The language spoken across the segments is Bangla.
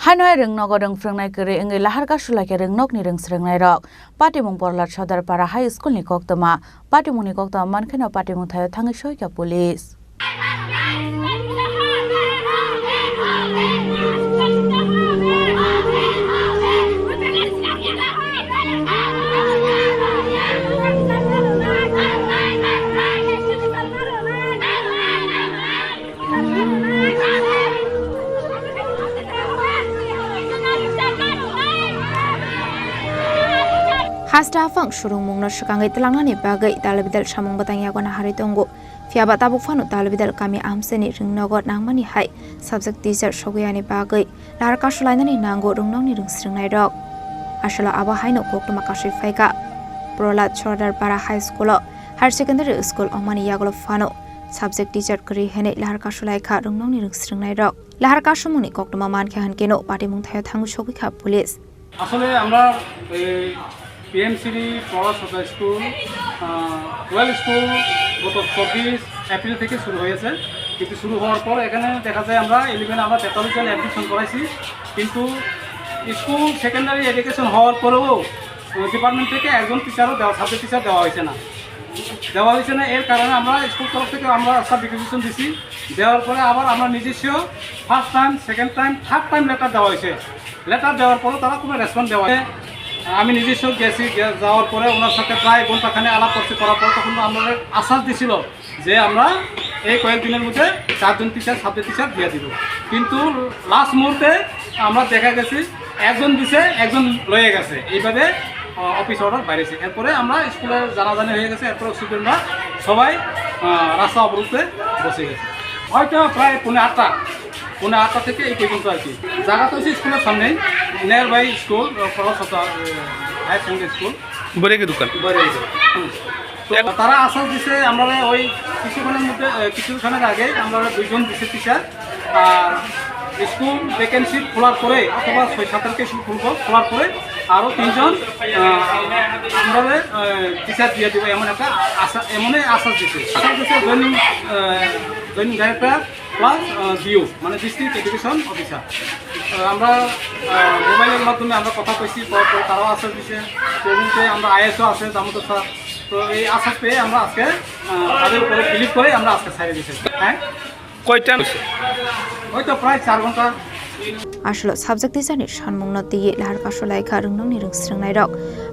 Haino Rwngnogo Phwrwngnai Kwrwi Ungwi Lahar Kasulaikhan Rwngnokni Swrwngnairok Patimung Porlat Sadarpara High School ni koktama Patimung ni koktama mankheno Patimung thayo thangi soika police Hasta fang surung mungno sekangai telangnani bagai talabidal samung batang yakona hari tunggu. Fiaba tabuk fanu talabidal kami amseni Rwngnogo nangmani hai subject teacher soguyani bagai Lahar Kasulaikhan nanggo Rwngnokni Swrwngnairok. Asala aba Haino koktoma kasih faika. Prolat Sadarpara High School Higher Secondary School omani yagolo fanu subject teacher Kwrwi hene Lahar Kasulaikhan Rwngnokni Swrwngnairok. Lahar Kasumuni koktoma mankhahan keno Patimung thayo thangu sogika police. আসলে আমরা পিএমসিডি পড়াশ স্কুল ওয়েল স্কুল গত 24 এপ্রিল থেকে শুরু হয়েছে কিন্তু শুরু হওয়ার পর এখানে দেখা যায় আমরা 11 আমরা 43 জন অ্যাডমিশন করাইছি কিন্তু স্কুল সেকেন্ডারি এডুকেশন হওয়ার পরেও ডিপার্টমেন্ট থেকে একজন টিচারও সাবজেক্ট টিচার দেওয়া হয়েছে না এর কারণে আমরা স্কুল তরফ থেকে আমরা সব রিকুইজিশন দিছি দেওয়ার পরে আবার আমরা নিজস্ব first time second time third time letter দেওয়া হয়েছে লেটার দেওয়ার পরে তারা কোনো রেসপন্স দেওয়া হয় আমি নিজস্ব গেছি যাওয়ার পরে ওনার সাথে প্রায় ঘন্টাখানে আলাপ করার পর তখন আমাদের আশ্বাস দিছিল যে আমরা এই কয়েকদিনের মধ্যে 4 জন টিচার সাবজেক্ট টিচার দিয়ে দিব কিন্তু লাস্ট মুহূর্তে আমরা দেখা গেছি একজন দিছে একজন লয়ে গেছে এইভাবে অফিস অর্ডার বাইরেছে এরপরে আমরা স্কুলে জানাজানি হয়ে গেছে এরপরে স্টুডেন্টরা সবাই রাস্তা অবরোধে বসে গেছে হয়তো প্রায় 8:30 থেকে এই পর্যন্ত আর কি জায়গাটা হচ্ছে স্কুলের সামনেই nearby school higher secondary school বড় দোকান তো তারা আশ্বাস দিছে আমরা ওই কিছুক্ষণের আগে আমরা 2 জন দিছে টিচার আর স্কুল ভ্যাকেন্সি খোলার পরে অথবা 6-7 স্কুল খোলার পরে আরও 3 জন আমরা টিচার দিয়ে দেবো এমনই আশ্বাস দিছে জয়েনিং ডাইরেক্টর প্লাস ডিও মানে ডিস্ট্রিক্ট এডুকেশন অফিসার আমরা মোবাইলের মাধ্যমে আমরা কথা কইছি তারাও আশ্বাস দিচ্ছে প্রবলেমতে আমরা আইএসও আছে দামোদর স্যার তো এই আশ্বাস পেয়ে আমরা আজকে তাদের উপরে বিলিভ করে আমরা আজকে ছাড়িয়ে দিচ্ছি হ্যাঁ কয়টা হয়তো প্রায় 4 ঘন্টা আসলে সাবজেক্ট টিচারনি সানমুংনো দিয়ে Lahar Kasulaikhan Rwngnokni Swrwngnairok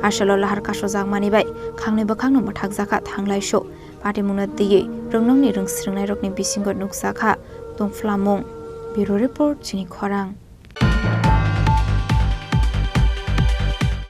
আসলে Lahar Kasujak manibai khangni bakhangno mathak jaka thanglaiso Patimungno দিয়ে Rwngnokni Swrwngnairokni bisingo nukjaka tongflamung Bureau Report Chini Khorang